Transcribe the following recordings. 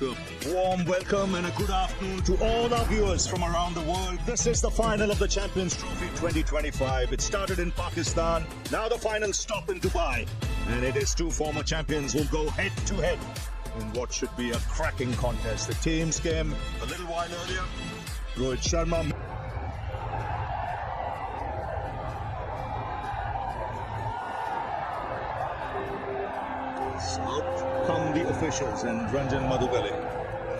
A warm welcome and a good afternoon to all our viewers from around the world. This is the final of the Champions Trophy 2025. It started in Pakistan, now the final stop in Dubai. And it is two former champions who go head to head in what should be a cracking contest. The teams came a little while earlier. Rohit Sharma. Out come the officials and Ranjan Madhugale.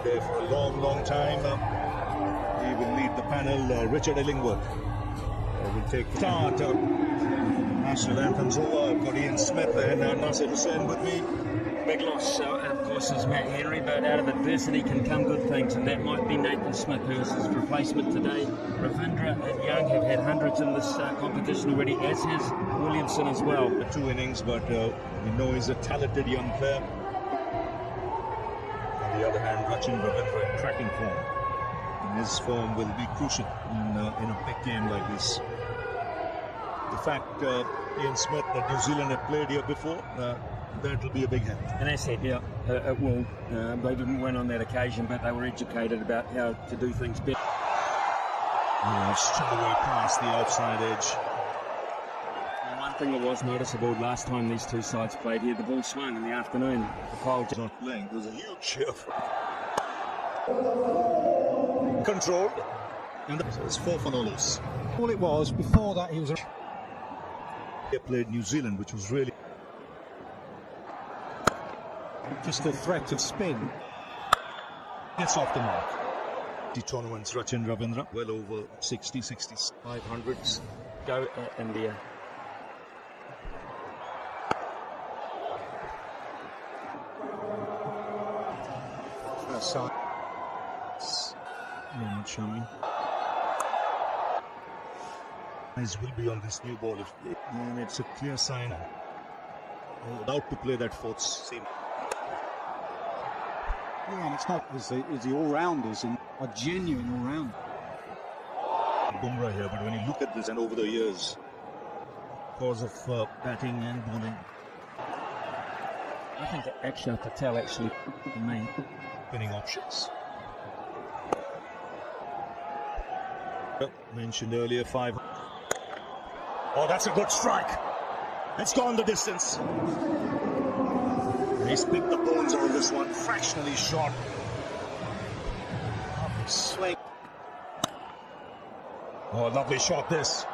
There for a long time. He will lead the panel. Richard Illingworth will take the start. National anthems over. I've got Ian Smith and Nasir Hussain with me. Big loss, of course, is Matt Henry, but out of adversity can come good things, and that might be Nathan Smith, who is his replacement today. Ravindra and Young have had hundreds in this competition already, as has Williamson as well. The two innings, but we know he's a talented young player. On the other hand, Rachin Ravindra in cracking form. And his form will be crucial in a big game like this. The fact Ian Smith that New Zealand had played here before, that will be a big help. An asset, yeah, it will. They didn't win on that occasion, but they were educated about how to do things better. Straight away past the outside edge. One thing that was noticeable last time these two sides played here, the ball swung in the afternoon. The pole not playing. There was a huge shift. Controlled. And it's 4 for no loss. All it was, before that he was... They played New Zealand, which was really... just a threat of spin. Gets off the mark. The tournaments, Rachin Ravindra, well over 60, 500s. Go India. First side. Not showing. Eyes will be on this new ball, and it's a clear sign. About to play that fourth seam. Yeah, and it's not as the all-rounders are genuine all-rounders. Bumrah here, but when you look at this and over the years, cause of batting and bowling. I think that Akshar Patel actually, for me, Winning options. Mentioned earlier, 5. Oh, that's a good strike. It's gone the distance. He's picked the bones on this one, fractionally short. Lovely swing. Oh, lovely shot this.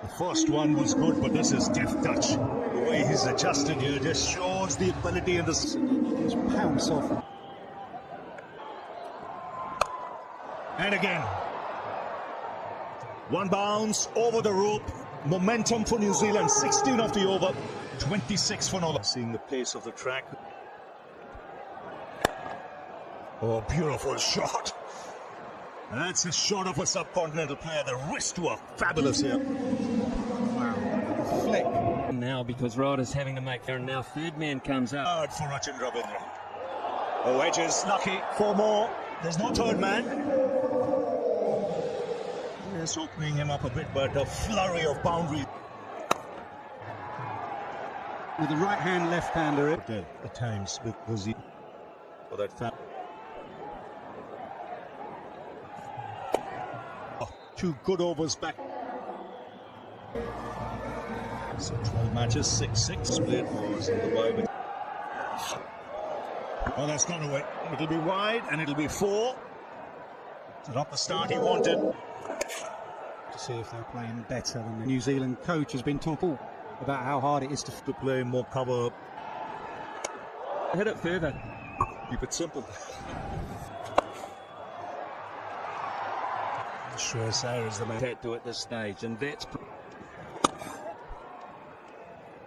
The first one was good, but this is deft touch. The way he's adjusted here just shows the ability in this. Just pounce off. And again. One bounce over the rope. Momentum for New Zealand, 16 off the over, 26 for no. Seeing the pace of the track. Oh, beautiful shot. That's a shot of a subcontinental player. The wrist work, fabulous here. Wow. Flick. Now, because Ryder's having to make there, and now third man comes up. Hard for Rachin Ravindra. Oh, edges, lucky, 4 more. There's no third man. Yes, opening him up a bit, but a flurry of boundary. With the right hand, left hander. At times, because he for that fat. Oh, 2 good overs back. So 12 matches, 6-6 split was in the wide. Oh, that's gone away. It'll be wide and it'll be 4. It's not the start he wanted. To see if they're playing better than the New Zealand coach has been talking about how hard it is to play more cover. Hit it further. Keep it simple. Shreyas Iyer is the man To at this stage, and that's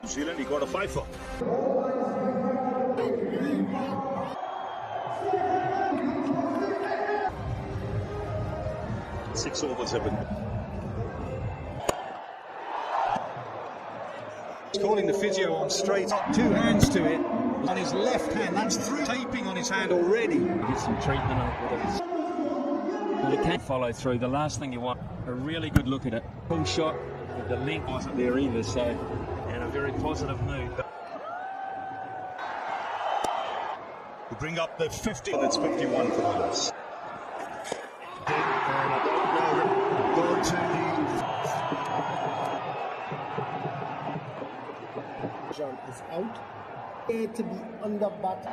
New Zealand. He got a 5 for. Six overs have been. He's calling the physio on straight up, 2 hands to it on his left hand. That's through taping on his hand already. get some treatment on it. But it can't follow through. The last thing you want, a really good look at it. Full shot, the length wasn't there either, so, and a very positive move. to bring up the 50. That's 51 for Williams. And I don't know that going to the jump is out. There to be under bat.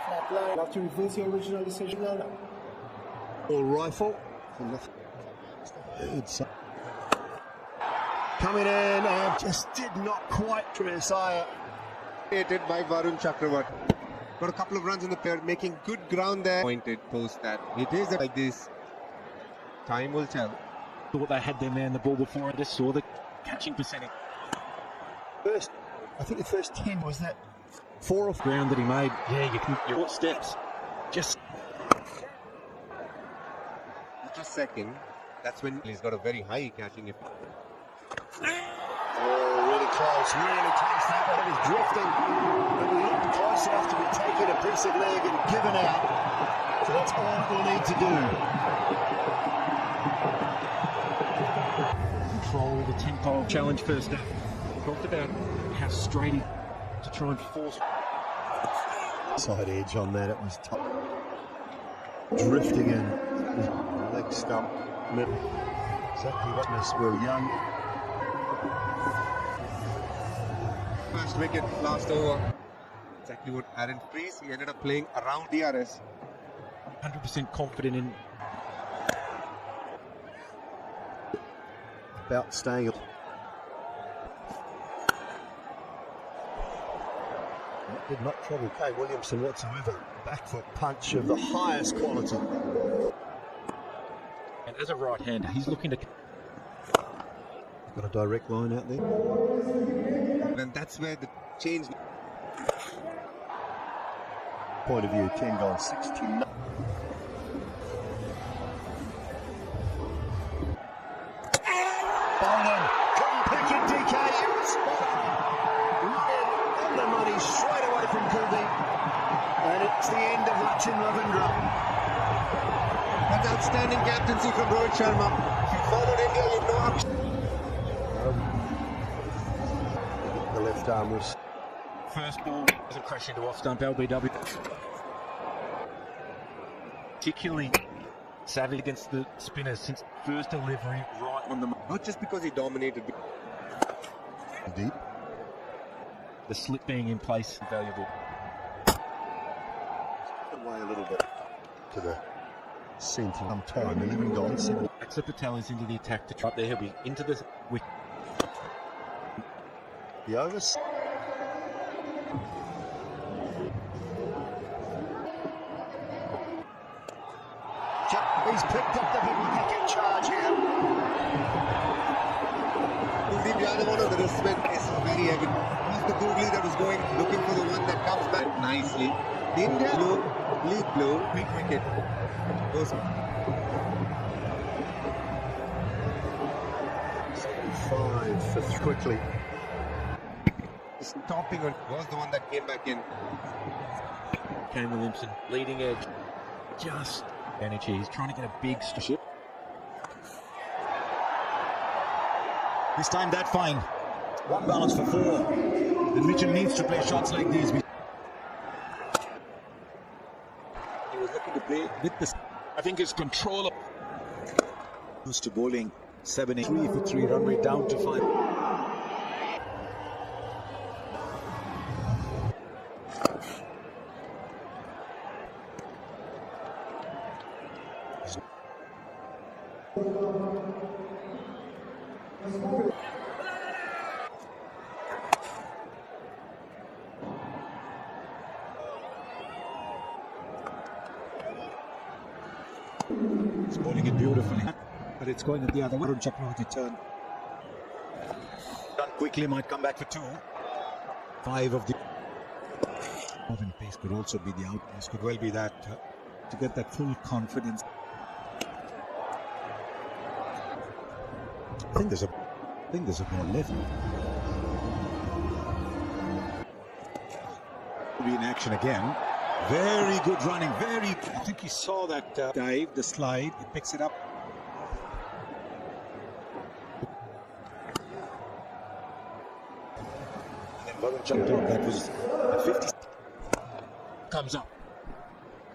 Flat line. You have to reverse your original decision now. ball rifle. Coming in and just did not quite Trisaya. Created by Varun Chakravarti. Got a couple of runs in the pair, making good ground there. Pointed post that. It is like this. Time will tell. Thought they had their man the ball before. I just saw the catching percentage. I think the first 10 was that 4 off Ground that he made. Yeah, you can. Your steps. Just. After a second, that's when he's got a very high catching effect. Oh, really close. That one was drifting. But we looked close enough to be taking a piece of leg and given out. So that's all we'll need to do. Control the tempo. Challenge first up. Talked about how straight he to try and force. Side edge on that. It was tough. Drifting in. Leg stump. Middle. Exactly what this were young. First wicket, last over. Exactly what Aaron Freese, he ended up playing around DRS. 100% confident in. About staying. That did not trouble Kay Williamson whatsoever. Back foot punch of the highest quality. And as a right-hander, he's looking to. Got a direct line out there. And that's where the change. Point of view, 10 gone, 69. Bowman couldn't pick it, DK. Right on the money, straight away from Kuldeep. And it's the end of Lachin Ravindra. That's outstanding captaincy from Rohit Sharma. He followed India with no option. The left arm was. First ball doesn't crash into off stump LBW. Particularly savvy against the spinners since first delivery right on the. Not just because he dominated. Deep. The slip being in place, valuable. Away a little bit to the centre. Some time, 11 gone, 7. Axar Patel is into the attack to try. There he'll be into the. The overs. He's picked up the big wicket charge here. Kuldeep Yadav, the respect is very evident. He's the googly that was going, looking for the one that comes back nicely. India low, lead blow, big wicket. Goes 5 for quickly. Stopping on was the one that came back in. Kane Williamson, leading edge. Just energy. He's trying to get a big ship. He's timed that fine. One bounce for 4. And Mitchell needs to play shots like these. He was looking to play with this. I think his control of. Used to bowling 7-3 for 3 run rate down to 5. He's bowling it beautifully, but it's going at the other way. Varun Chakravarti turn. Done quickly, might come back for 2. 5 of the. Modern pace could also be the out. This could well be that to get that full confidence. I think there's a ball left. Be in action again. Very good running. I think he saw that dive, the slide. He picks it up. And then Varun jumped on. That was a 50. comes up.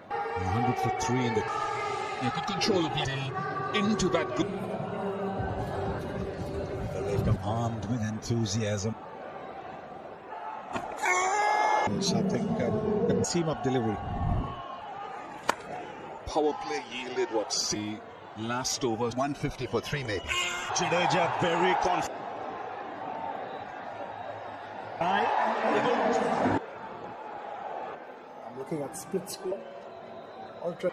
100 for 3 in the. Yeah, good control of it into that good. They've come armed with enthusiasm. So I think seam up delivery. Power play yielded what? See, last over 150 for 3, mate. Jadeja very confident. I'm looking at split score. Ultra.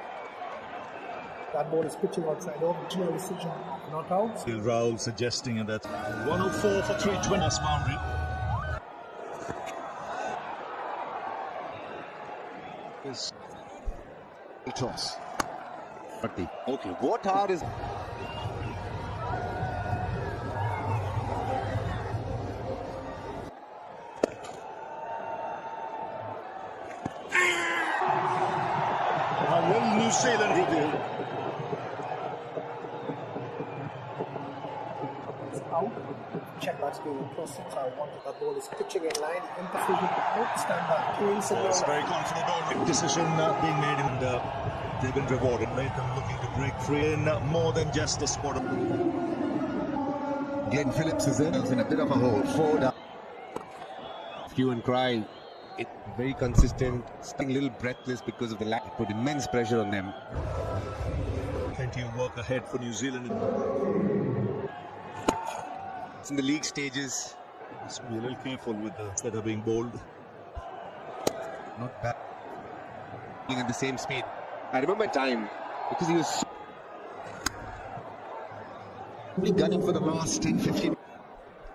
That ball is pitching outside off. Original decision. Knockouts. Rahul suggesting that 104 for 320 as boundary. Is toss. Okay, what hard is How will New Zealand reveal? It's out. Check that's going across it. I wanted that ball is pitching in line. Interference. Don't stand back. It's very confident ball. Decision being made, and they've been rewarded. Made them looking to break free in more than just a spot. Glenn Phillips is in a bit of a hole. 4 down. Hue and cry. It very consistent, staying a little breathless because of the lack. Put immense pressure on them. Plenty of work ahead for New Zealand. It's in the league stages. Let's be a little careful with the that are being bowled. Not bad. At the same speed. I remember time because he was really gunning for the last 10-15.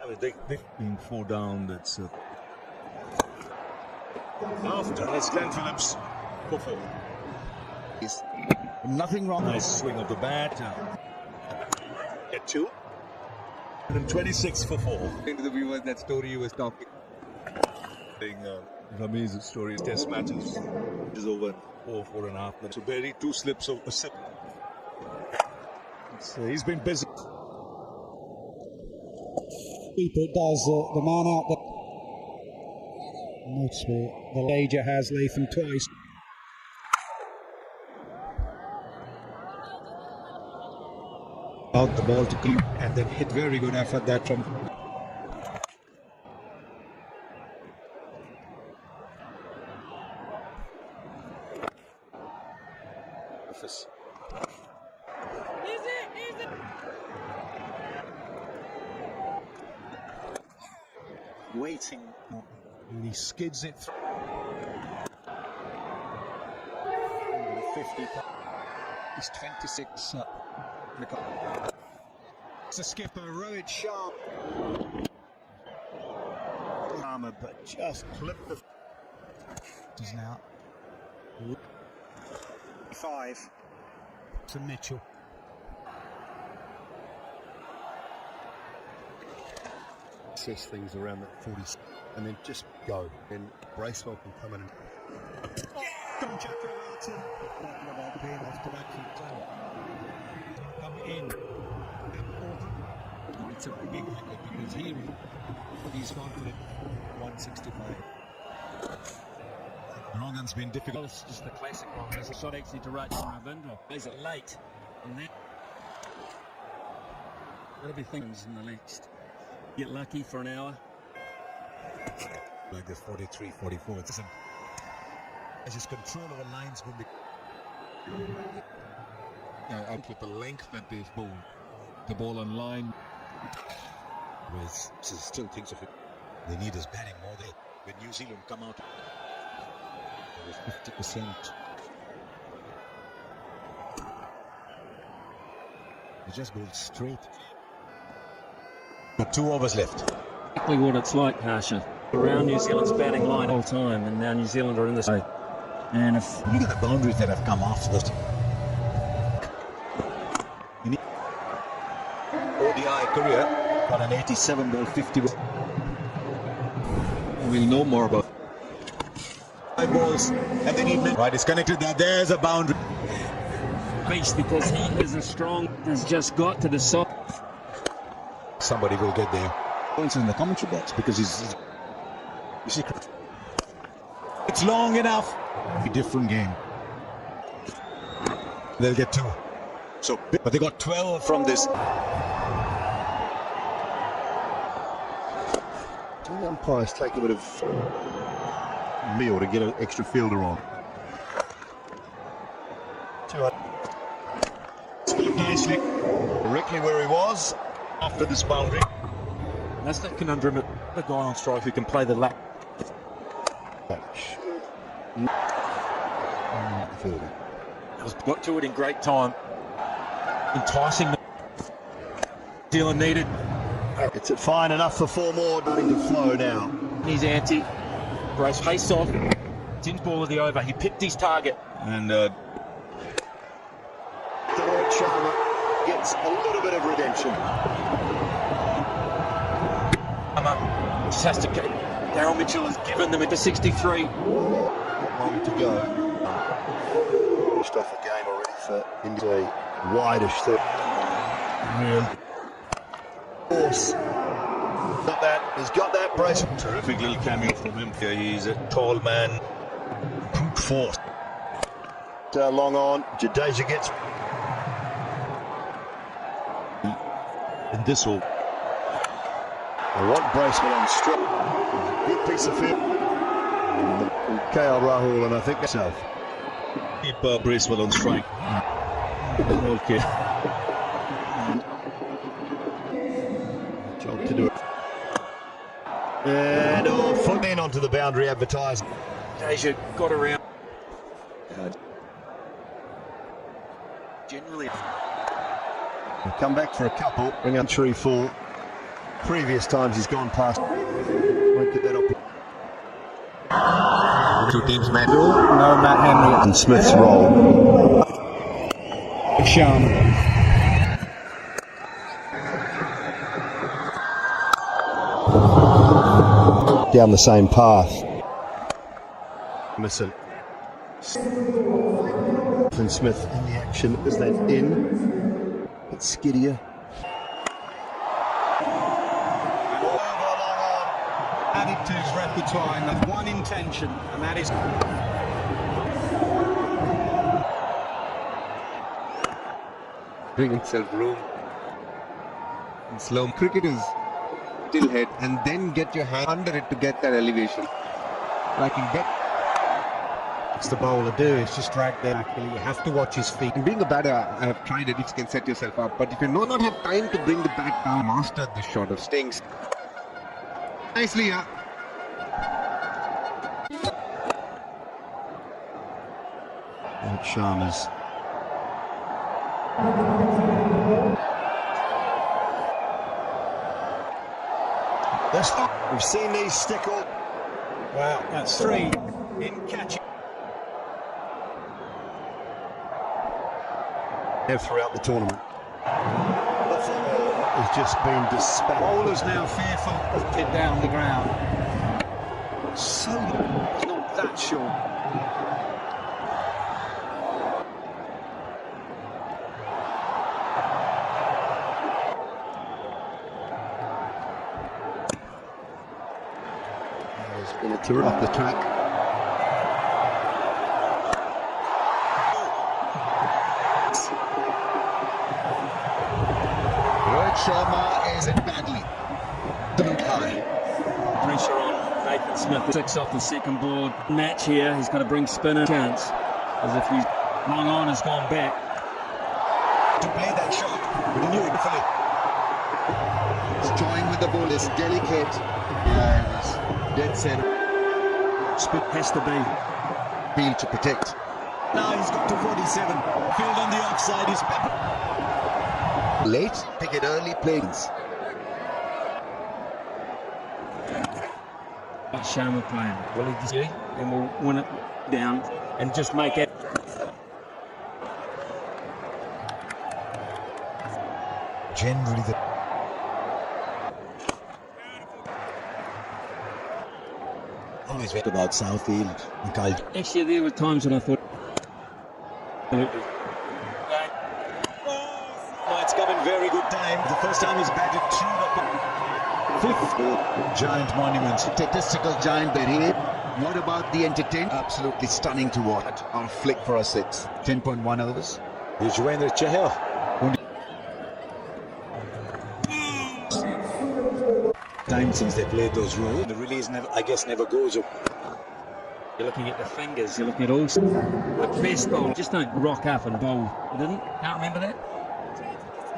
I mean, they've been 4 down. That's after. That's Glenn Phillips for 4. Yes. Nothing wrong. Nice swing of the bat. Get 2. And 26 for 4. Into the viewers, that story you was talking. Ramiz's story is test matches is over 4.5 minutes. So Berry 2 slips of a sip. So he's been busy. Keeper does the man out there. Noticeable. The Jadeja has Latham twice. Out the ball to keep and then hit. Very good effort that from. Waiting. And he skids it through. 50. He's 26. It's a skipper, Rohit Sharp. Armour, but just clipped the. He's now 5 to Mitchell. Assess things around that 40 and then just go. Then Bracewell can come in and Come Chakravartin. Talking about being off the back foot. Come in. It's a big record because he's confident. 165. Rongan's been difficult. It's just the classic one. There's a shot actually to right to Ravindra. Plays it late. And that. There'll be things in the next. Get lucky for an hour. Like the 43, 44. It's his control over lines when Out with the length that they've bowled. The ball on line. still thinks of it. They need his batting more. When New Zealand come out, there was 50%. They just go straight. But 2 overs left. Exactly what it's like, Harsha. Around New Zealand's batting line all time, and now New Zealand are in this. And if Look at the boundaries that have come after that. ODI career got an 87 ball 50. We'll know more about 5 balls, and they need right. It's connected. There's a boundary. beast because he is a strong. Has just got to the side. Somebody will get there. Points in the commentary box because he's. You see, it's long enough. A different game. They'll get 2. So, but they got 12 from this. The umpires take a bit of meal to get an extra fielder on. Nicely, directly where he was after this boundary. That's that conundrum of the guy on strike who can play the lap. Got to it in great time. Enticing. Dylan needed. It's at fine enough for 4 more. Starting to flow now. He's anti. Brace face off. It's in ball of the over. He picked his target. And Sharma gets a little bit of redemption. Just has to get. Daryl Mitchell has given them into 63. Long to go. Finished off the game already for India. A wideish thing. Real force. Got that. He's got that brace. Terrific little cameo from him. He's a tall man. Brute force. Long on. Jadeja gets. And this will. They want Bracewell on strip. Good piece of field. And KL Rahul, and I think myself. Keep Bracewell on strike. Okay. Job to do it. And foot in onto the boundary advertised. Asia got around. Generally. He'll come back for a couple. Bring up 3-4. Previous times he's gone past. Won't get that up. 2 teams match. No Matt Henry. And Smith's role. Sharma. Down the same path. Missing. And Smith in the action as that in. It's skiddier. Added to his repertoire and that's one intention, and that is. Bring himself room. In slow cricket is still head and then get your hand under it to get that elevation. Like in bet. What's the bowler do? Is just drag them back. You have to watch his feet. And being a batter, I have tried it, which can set yourself up. But if you not have time to bring the bat down, master the shot of stings. Nicely, yeah. Sharma's. We've seen these stick all. Wow, that's 3 in catching. Throughout the tournament. Has just been dispelled. Bowler's now fearful of it down the ground. So he's not that sure. In a tour off the track. Rohit Sharma is it badly. High. Pressure on Nathan Smith. 6 off the second board. Match here. He's got to bring spinner chance. As if he's long on has gone back. To play that shot. We knew it fully. He's toying with the ball. It's delicate. Yes. Dead center. Spit has to be. Field to protect. Now he's got to 47. Field on the offside is better. Late, pick it early, plays. Sharma playing. Will he do? And we'll win it down and just make it. Generally the always read about Southfield and Kyle. Actually, there were times when I thought. Oh, it's come in very good time. The first time he's batted through the. fifth giant monuments. Statistical giant that he hit. What about the entertainment? Absolutely stunning to watch. On a flick for a 6. 10.1 overs. Yuzvendra Chahal. Time since they played those roles. The release never goes up. You're looking at the fingers, you're looking at all. The best bowl, just don't rock up and bowl. Didn't? Can't remember that?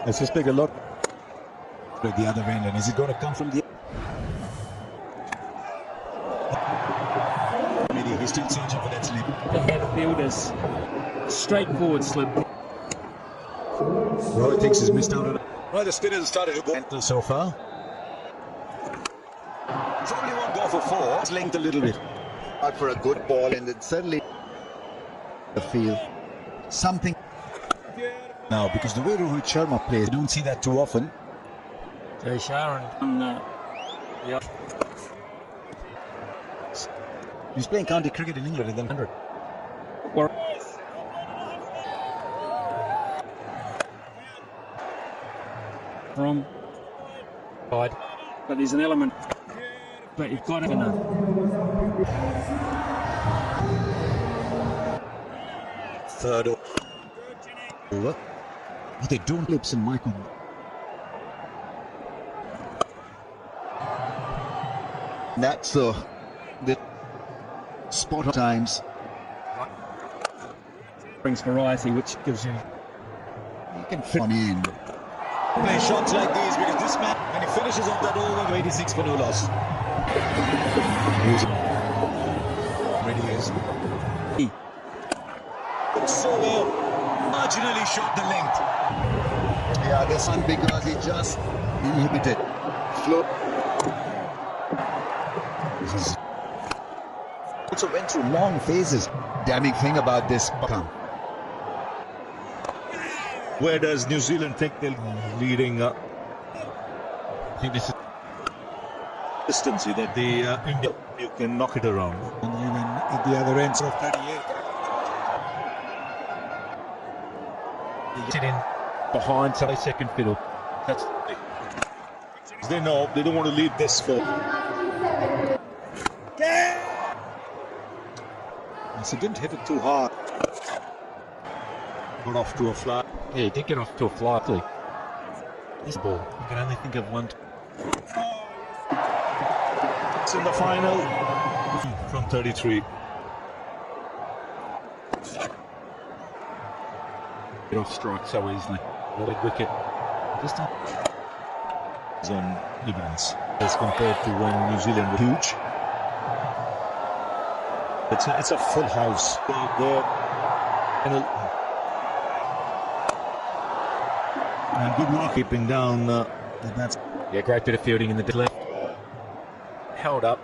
I suspect a lot at the other end. And is it going to come from the... Maybe he's still searching for that slip. The head fielders, straightforward slip. Roy thinks he's missed out on it. Well, the spinners started to go so far. Probably won't go for 4. It's linked a little bit. Out for a good ball, and then suddenly the field. Something. Now, because the way Rohit Sharma plays, you don't see that too often. Jay Sharon. Yeah. He's playing county cricket in England and then 100. From side, but there's an element. But you've got it enough. Third over. But they don't lips and Michael. That's the spot of times. Brings variety, which gives you. You can fit on in. Play shots like these because this man, when he finishes off that over, 86 for no loss. Ready is. So well, marginally shot the length. Yeah, this one because he just inhibited. Flow. Also went through long phases. Damning thing about this come. Where does New Zealand think they're leading? I think this is consistency that the India you can knock it around. And even at the other end, so 38. Sit in behind, so second fiddle. That's They know they don't want to lead this far. So didn't hit it too hard. Got off to a fly. yeah, he did get off to a fly. Actually. This ball, you can only think of one. It's in the final from 33. Get off strike so easily. What a wicket. Just on evidence as compared to when New Zealand were huge. It's a full house. And good work keeping down the bats. Yeah, great bit of fielding in the left. Held up.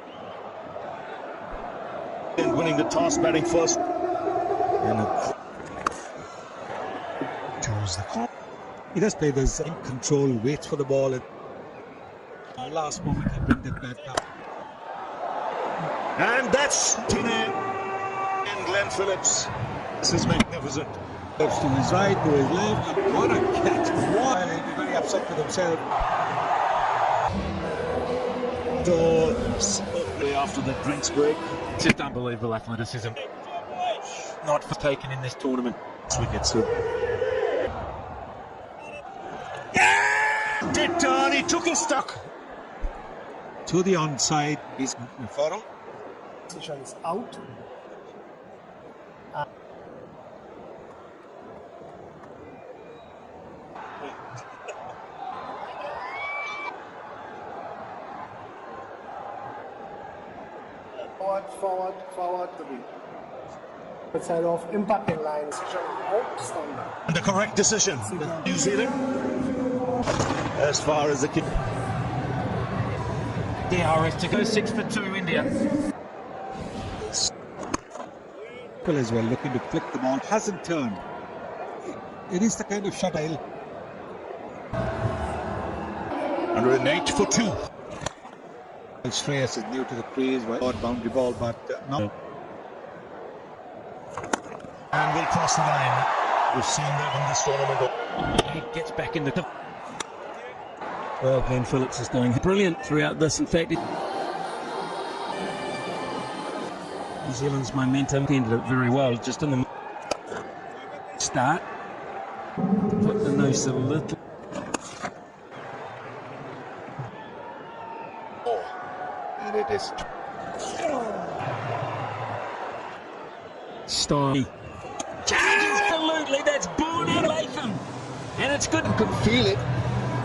And winning the toss, batting first. And Choose the call. He does play this in control, waits for the ball. And last moment he bring that bat down. And that's Tine and Glenn Phillips. This is magnificent. Goes to his right, to his left. And what a catch. What? He'll be very upset with himself. So, after the drinks break. It's just unbelievable athleticism. Not for taken in this tournament. Wickets. Yeah! Did turn, he took his stuck. To the onside. He's Farrell. Position is out. Forward to be. Side of impacting line. Position outstanding. And the correct decision. New Zealand. As far as the kick. DRS to go 6 for 2 India. As well, looking to flick the ball. Hasn't turned. It is the kind of shot I'll. 108 for 2. Shreyas is new to the crease, odd boundary ball, but no. And will cross the line. We've seen that in this tournament. He gets back in the. Well, Glenn Phillips is doing brilliant throughout this. In fact, New Zealand's momentum ended it very well, just in the start. Put the nose a little. And it is Style. Absolutely, that's born out of Latham. And it's good. could feel it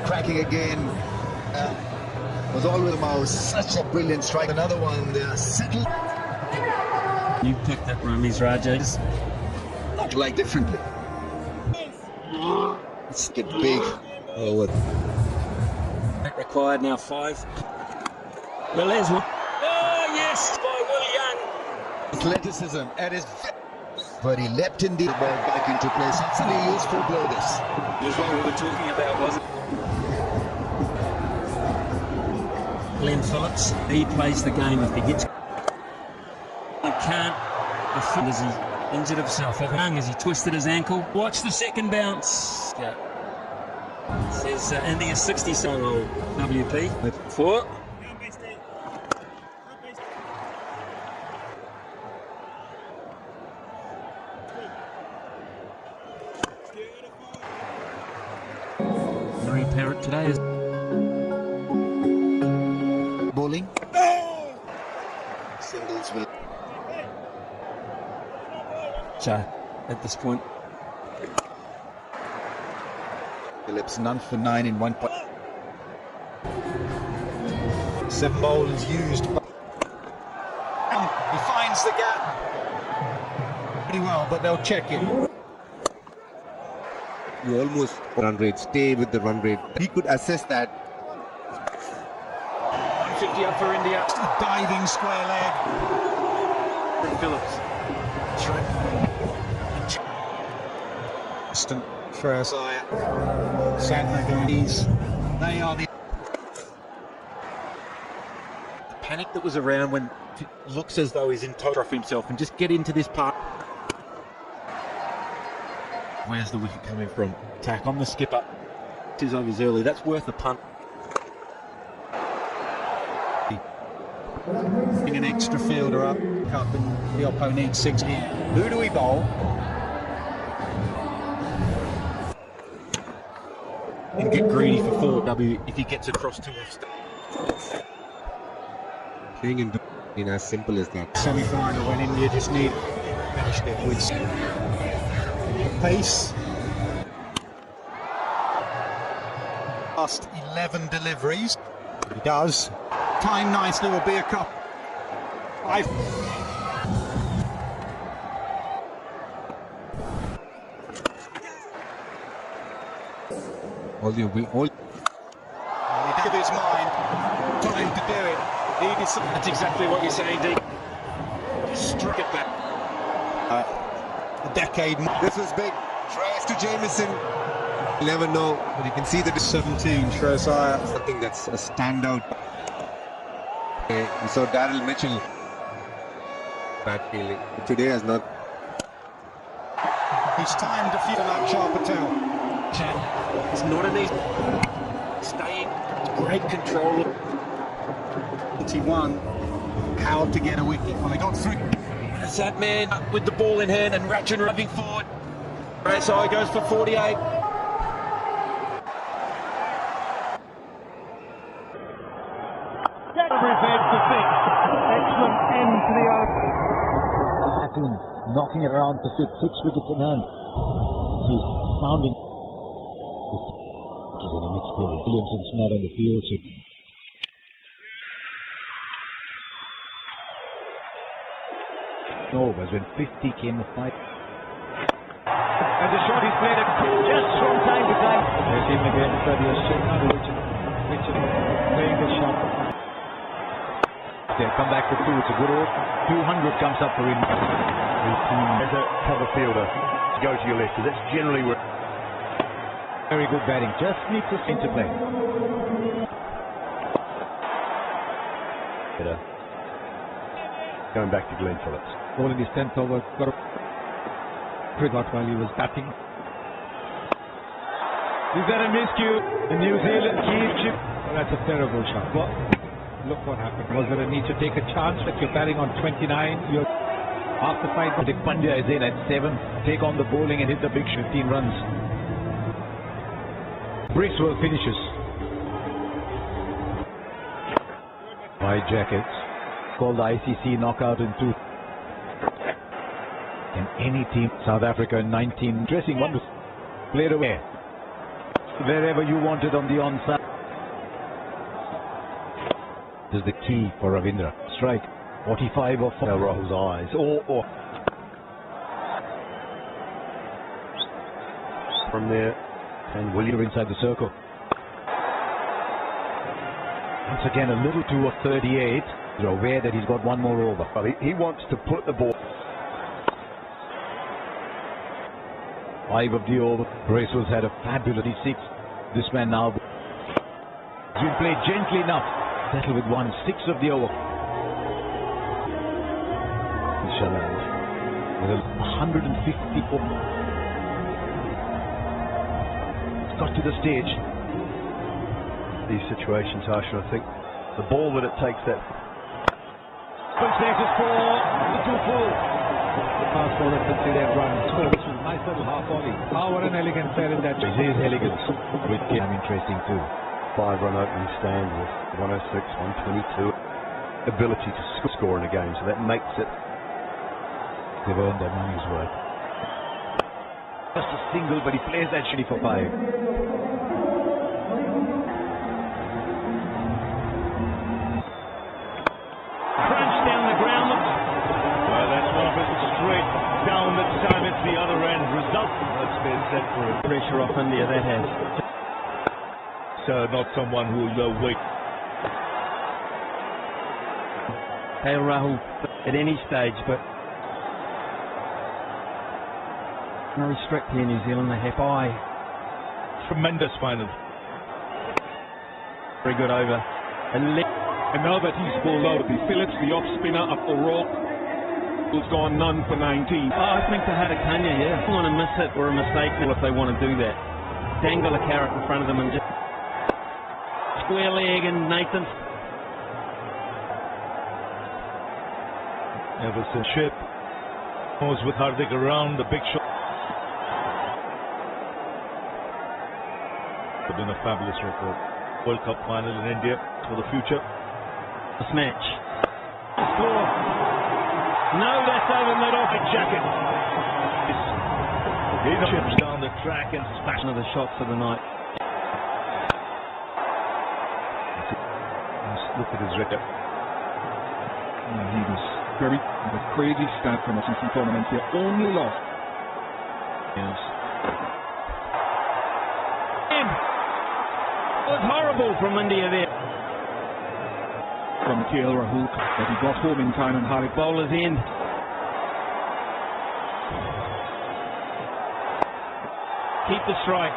cracking again. Was always Mouse. Such a brilliant strike. Another one there. Settled. You picked up Ramiz Raja. Not like differently. Let's get big. Oh, what? That required now 5. Well, there's one. Oh, yes, by Will Young. Athleticism at his. But he leapt in the ball back into place. It's a useful blow this. That's what we were talking about, wasn't it? Glenn Phillips, he plays the game if he gets. He can't. As he injured himself. Young as he twisted his ankle. Watch the second bounce. Yeah. Says Indy is 60 song old WP. 4. Murray Parrott today is Bowling. Singles will. at this point. Phillips none for 9 in 1 point. 7 bowls used. He finds the gap pretty well, but they'll check it. You almost run rate. Stay with the run rate. He could assess that. 150 up for India. Diving square leg. Phillips. Instant first eye. Santnagarese. They are the Panic that was around when it looks as though he's in total of himself, and just get into this part. Where's the wicket coming from? Attack on the skipper. 2 overs early. That's worth a punt. an extra fielder up, and the oppo needs 6 here. Who do we bowl? And get greedy for 4W if he gets across to us. Playing in as simple as that. Semi-final when India just need finished it with pace. Last 11 deliveries. He does. Time nicely will be a cup. 5. All He did his mind. Time to do it. That's exactly what you're saying, Dean. Struck it back. A decade more. This was big. Tries to Jamieson. You never know, but you can see the 17, Shreyas Iyer. I think that's a standout. We saw Daryl Mitchell. Bad feeling. Today has not. It's time to feel that Shah Patel. It's not an easy. Staying. Great control. 21. How to get a wicket. Well, they got through. That's that man with the ball in hand and Ratchin rubbing forward. SI goes for 48. Excellent end to the over. Knocking it around to 6 wickets in hand. He's pounding. Which is in a mixed ball. Williamson's not on the field, so. As when 50 came the fight. And the shot is played just from time to time. There's him again, Thaddeus Richard playing the shot. They come back for 2. It's a good over. 200 comes up for him. As a cover fielder to go to your left, because that's generally where. Very good batting. Just needs to interplay. Going back to Glenn Phillips. Ball in his 10th over. Got a Pridwat while he was batting. Is that a miscue? The New Zealand chip. Well, that's a terrible shot. But look what happened. Was there a need to take a chance that you're batting on 29? You're after 5. Dick Pandya is in at 7. Take on the bowling and hit the big 15 runs. Bracewell finishes. White jackets. Called the ICC knockout in 2. In any team, South Africa in 19. Dressing one was played away. Wherever you want it on the onside. This is the key for Ravindra. Strike 45 or 4. Rahul's eyes. Or from there, and William inside the circle. Once again, a little to a 38. You're aware that he's got one more over. Well, he wants to put the ball. 5 of the over. Bracewell's had a fabulous 6. This man now has been played gently enough. Settle with 1/6 of the over. Shaland with 154. It's got to the stage. These situations, Harsha, I think the ball that it takes that. Status for the 2-full. The fast bowler can see that run. Score. This was a nice little half volley. Power and elegance there in that. His elegance with game interesting too. 5-run opening stand with 106, 122. Ability to score in a game, so that makes it. They've earned their money's worth. Just a single, but he plays that shitty for 5. Crunch down the ground. Well, that's one of it straight down the time. It's the other end. Result. That's been set for it. Pressure off India, that has. So not someone who will wait. KL Rahul at any stage, but very strict here, New Zealand. They have eye. Tremendous final. Very good over. And now that he's bowled out, the Phillips, the off spinner up the rock, has gone none for 19. Oh, I think to Hadakanya, yeah. They want to miss it or a mistake if they want to do that. Dangle a carrot in front of them and just square leg and Nathan. Everson Ship goes with Hardik around the big shot. It's been a fabulous record. World Cup final in India for the future. This match. Score. No, that's over mid-off. Jacket. He chips down the track and smash. One of the shots of the night. Look at his record. He was very crazy stat from a CC tournament here. Only lost. Yes. It was horrible from India there. From KL Rahul, but he got home in time and Hardik. Bowler's end. Keep the strike.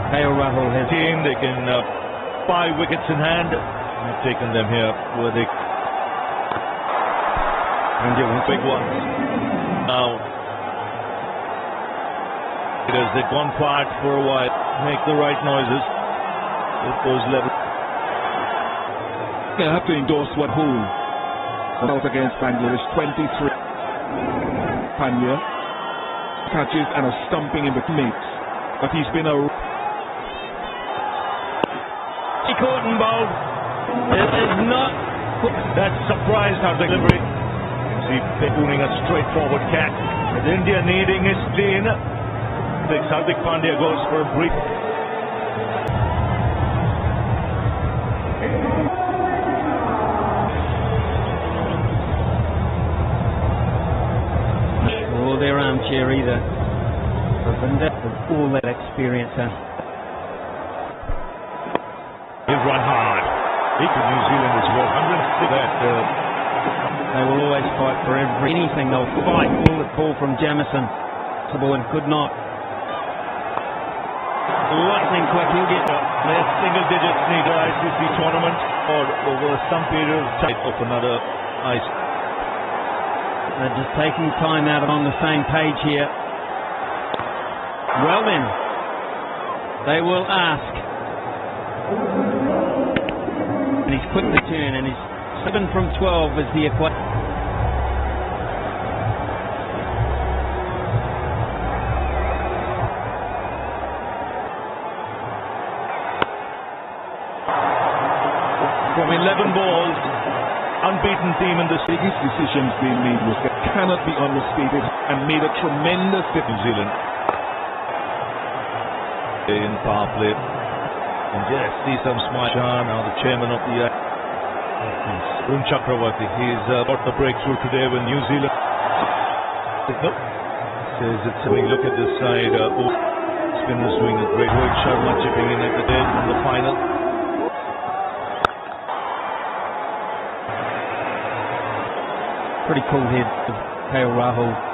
KL Rahul has team. They can 5 wickets in hand. I've taken them here where they India wins big ones. Now they've gone quiet for a while. Make the right noises. It goes level. I have to endorse what Hull out against Bangladesh. 23. Pandya catches and a stumping in the mates, but he's been a. He caught and bowled. It is not. That surprised our delivery. See, pulling a straightforward catch. With India needing his clean. Hardik Pandya goes for a brief. Or their armchair either. Ravinda with all that experience. He'll run hard. He could New Zealand as well. 106 that. They will always fight for anything. They'll fight. Bullet ball from Jamison. And could not. Lightning quick, he'll get their single digits in the ICC tournament or over some period of time of another ice. They're just taking time out on the same page here. Well then, they will ask. And he's quick to turn, and he's 7 from 12 is the equation. From 11 balls, unbeaten team in the biggest decisions being made was that cannot be understated and made a tremendous difference. New Zealand in power play. And yes, see some smart Shah, now the chairman of the Arun Chakravarti. He's got the breakthrough today with New Zealand. Nope. Says it's a big look at this side. Spinners doing a great work. Sharma chipping in at the dead in the final. Pretty cool head of KL Rahul.